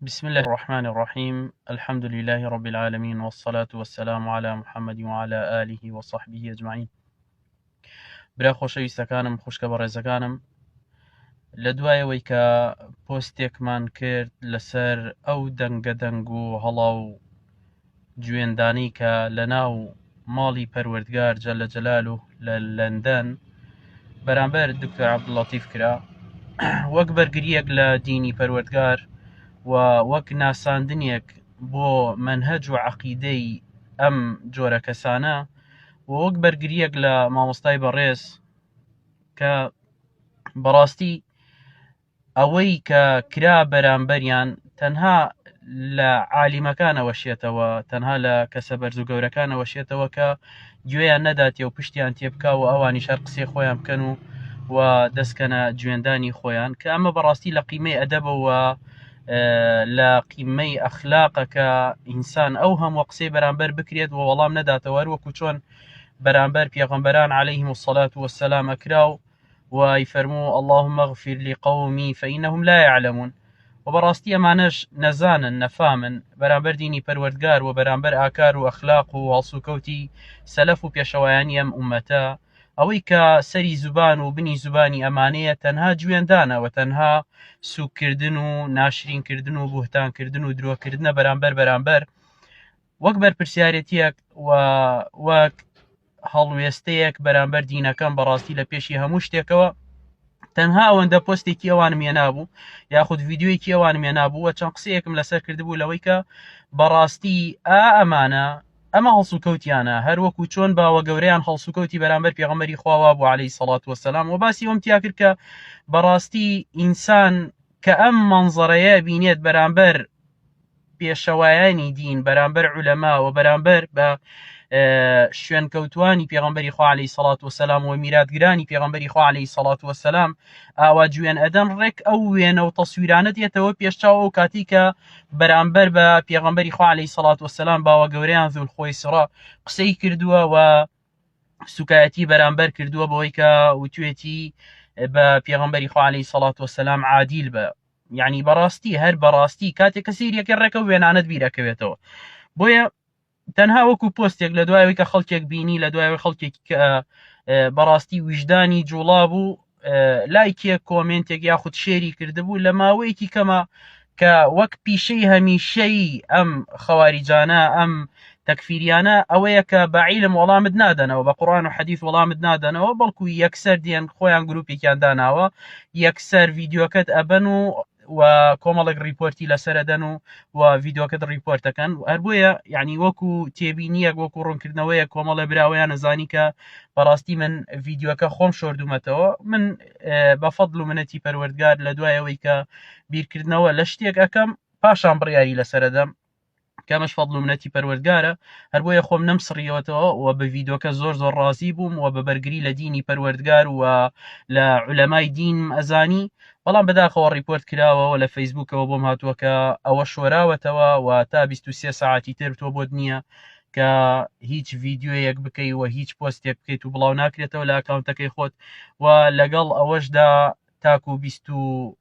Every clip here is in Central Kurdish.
بسم الله الرحمن الرحيم الحمد لله رب العالمين والصلاة والسلام على محمد وعلى آله وصحبه أجمعين. برا خۆشەویستەکانم خوشکە بەڕێزەکانم لە دوایەوەی کە پۆستێکمان کرد لەسەر ئەو دەنگە دەنگ و هەڵاو گوێندانەی کە لە ناو ماڵی پەروەردگار جەلە جەلالو لە لەندەن بەرامبەر دکتۆر عەبدوڵڵەتیف کرا وەک بەرگریەک لە دینی پەروەردگار و وەک ناساندنێک بۆ مەنهەج و عەقیدەی ئەم جۆرە کەسانە و وەک بەرگریەک لە مامۆستای بەڕێز کە بەڕاستی ئەوەی کە کرا بەرامبەریان تەنها لە عالیمەکانەوە شێتەوە، تەنها لە کەسە بەرز و گەورەکانەوە شێتەوە کە گوێیان نەداتێ و پشتیان تێبکا و ئەوانی شەر قسەی خۆیان بکەن و دەستکەنە گوێندانی خۆیان، کە ئەمە بەڕاستی لە قیمەی ئەدەبەوە لە قیمەی ئەخلاقەکە ئینسان ئەو هەموو قسەی بەرامبەر بکرێت و وەڵام نەداتەوە، وەکو چۆن بەرامبەر پێغەمبەران عەلەیهیم الصەلاة والسلام ئەکراو و ئیفەرموو اللهم اغفر لقومی فإنهم لا يعلمون. و بەڕاستی ئەمانەش نەزانن نەفامن بەرامبەر دینی پەروەردگار و بەرامبەر ئاکار و ئەخلاق و هەڵسوکەوتی سەلەف و پێشەوایانی ئەم ئومەتە، ئەوەی کە سەری زوبان و بنی زوبانی ئەمانەیە تەنها گوێندانەوە، تەنها سوکردن و ناشرینکردن و بوهتانکردن و درۆکردنە بەرامبەر وەک بەرپرسیارەتیەک و وەک هەڵوێستەیەک بەرامبەر دینەکەم بەڕاستی لە پێشی هەموو شتێکەوە تەنها ئەوەندە پۆستێکی ئەوانم هێنابوو یاخود ڤیددیۆیەکی ئەوانم هێنابوو و چەند قسەیەکم لەسەر کردبوو لەوەی کە بەڕاستی ئەمانە ئەمە هەڵسوکەوتیانە هەر وەکو چۆن باوە گەورەیان هەڵسوکەوتی بەرامبەر پێغەمبەری خواوا بوو عەلەیهی سەڵات وەسەلام و باسی ئەوم تیا کرد کە بەڕاستی ئینسان کە ئەم مەنزەرەیە بینێت بەرامبەر پێشەوایانی دین، بەرامبەر عولەما و بەرامبەر بە شوێنکەوتوانی پێغەمبەری خوا عەلەیهی سەڵات وەسەلام و میراتگرانی پێغەمبەری خوا عەلەیهی سەڵات وەسەلام ئاوا گوێن ئەدەن ڕێک ئەو وێنە و تەسویرانە دێتەوە پێشچاو ئەو کاتی کە بەرامبەر بە پێغەمبەری خوا عەلەیهی سەڵات وەسەلام باوە گەورەیان زولخۆیسڕا قسەی کردووە و سوکایەتی بەرامبەر کردووە بەوەی کە وتوێتی بە پێغەمبەری خوا عەلەیهی سەڵات وەسەلام عادیل بە، یعنی بەڕاستی هەر بەڕاستی کاتێک کە سەیریەکە ڕێکە وێنانت بیرەکەوێتەوە. بۆیە تەنها وەکو پۆستێک لە دوایەوەی کە خەڵکێک بینی لە دوایەوەی خەڵکێکی کە بەڕاستی ویژدانی جوڵا بوو لایکێک کۆمنتێک یاخود شێری کردبوو لە ماوەیەکی کەمە کە وەک پیشەی هەمیشەی ئەم خەواریجانە ئەم تەکفیریانە ئەوەیە کە بە عیلم وەڵامت نادەنەوە، بە قورئان و حەدیث وەڵامت نادەنەوە، بەڵکو یەکسەر دێن خۆیان گروپێکیان داناوە یەکسەر ڤیددیۆکەت ئەبەن و کۆمەڵێک ریپۆرتی لەسەردەن و ڤیددیۆکەت ریپۆرتەکەن هەر بۆیە یعنی وەکو تێبینیەک وەکو ڕوونکردنەوەیە کۆمەڵە براوەیان نەزانی کە بەڕاستی من ڤیددیۆکە خۆم شۆردومەتەوە. من بە فەضل و منەتی پەروەردگار لە دوایەوەی کە بیرکردنەوە لە شتێک ئەەکەم پاشان بڕیاری لەسەردەم کەمەش فەضل و منەتی پەروەردگارە، هەر بۆیە خۆم نەمسڕیەوەتەوە و بە ڤیددیۆکە زۆر ڕازی بووم و بە بەرگری لە دینی پەروەردگار و لە عولەمای دین ئەزانی، بەڵام بەداخەوە ریپۆرت کراوەوە لە فەیسبووکەوە بۆم هاتووە کە ئەوە شۆراوەتەوە و تا 23 ساعتی تر تۆ بۆت نییە کە هیچ ڤیددیۆیەک بکەی و هیچ پۆستێک بکەیت و بڵاو ناکرێتەوە لە ئەکاونتەکەی خۆت و لەگەڵ ئەوەشدا تاکو 29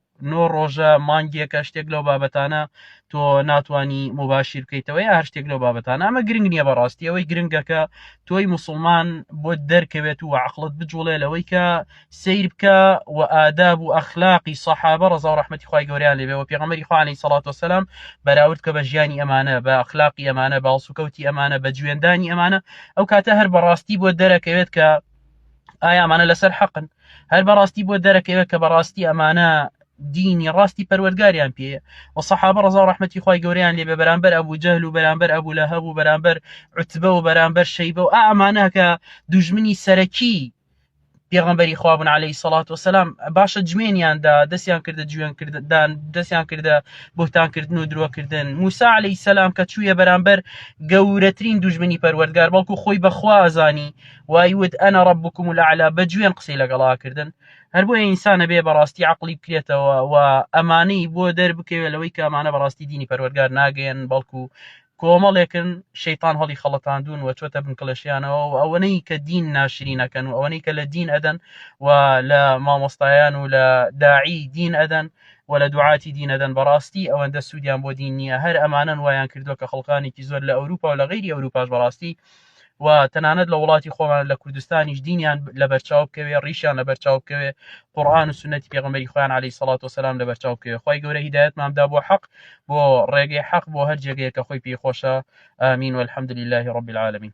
ڕۆژە مانگێکە شتێک لەو بابەتانە تۆ ناتوانی مباشیر بکەیتەوە یا هەر شتێک لەو بابەتانە. ئەمە گرنگ نییە بەڕاستی، ئەوەی گرنگەکە تۆی موسڵمان بۆ دەرکەوێت و عەقڵت بجوڵێ لەوەی کە سیر بکە و ئاداب و ئەخلاقی سەحابە ڕەزا و ڕەحمەتی خوای گەورەیان لێبێ و پێغەمبەری خوا عەلەیهی سەڵات وەسەلام بەراورد کە بە ژیانی ئەمانە، بە ئەخلاقی ئەمانە، بە هەڵسوکەوتی ئەمانە، بە گوێندانی ئەمانە، ئەو کاتە هەر بەڕاستی بۆ دەرەکەوێت کە ئایا ئەمانە لەسەر حەقن، هەر بەڕاستی بۆ دەرەکەوێت کە بەڕاستی ئەمانە دینی ڕاستی پەروەردگاریان پێیە و سەحابە ڕەزا و ڕەحمەتی خوای گەورەیان لێبێ بەرامبەر ئەبوو جەهل و بەرامبەر ئەبوو لەهەب و بەرامبەر عوتبە و بەرامبەر شەیبە و ئەمانە کە دوژمنی سەرەکی پێغەمبەری خوا بوون عەلەیهی سەڵات وەسەلام، باشە جوێنیاندا دەستیان کردە گوێنکردن، دەستیان کردە بوهتانکردن و درۆکردن. موسا عەلەیهی سەلام کە چوویە بەرامبەر گەورەترین دوژمنی پەروەردگار بەڵکو خۆی بەخوا ئەزانی وایوت ئەنە ڕەبوکم الأعلا بە گوێن قسەی لەگەڵاکردن. هەر بۆیە ئینسانە بێ بەڕاستی عەقڵی بکرێتەوە و ئەمانەی بۆ دەربکەوێت لەوەی کە ئەمانە بەڕاستی دینی پەروەردگار ناگەیەن، بەڵکو کۆمەڵێکن شەیطان هەڵی خەڵەتاندون و چۆتە بنکڵەشیانەوە و ئەوەنەی کە دین ناشرینەکەن و ئەوەنەی کە لە دین ئەدەن و لە مامۆستایان و لە داعی دین ئەدەن و لە دوعاتی دینەدەن بەڕاستی ئەوەندە سوودیان بۆ دین نییە هەر ئەمانن وایان کردووە کە خەڵکانێکی زۆر لە ئەوروپا و لە غیری ئەوروپاش بەڕاستی و تەنانەت لە وڵاتی خۆمان لە کوردستانیش دینیان لە بەرچاو بکەوێ ڕیشیان لە بەرچاو بکەوێ قورئان و سنەتی پێغەمبەری خۆیان عەلەیهی سەڵات وسەلام لە بەرچاو بکەوێ خی گەورە هیدایەتمان بدا بۆ حەق بۆ ڕێگەی حەق بۆ هەر جێگەیە کە خۆی پێی خۆشە ئامین والحەمد لله رب العالمین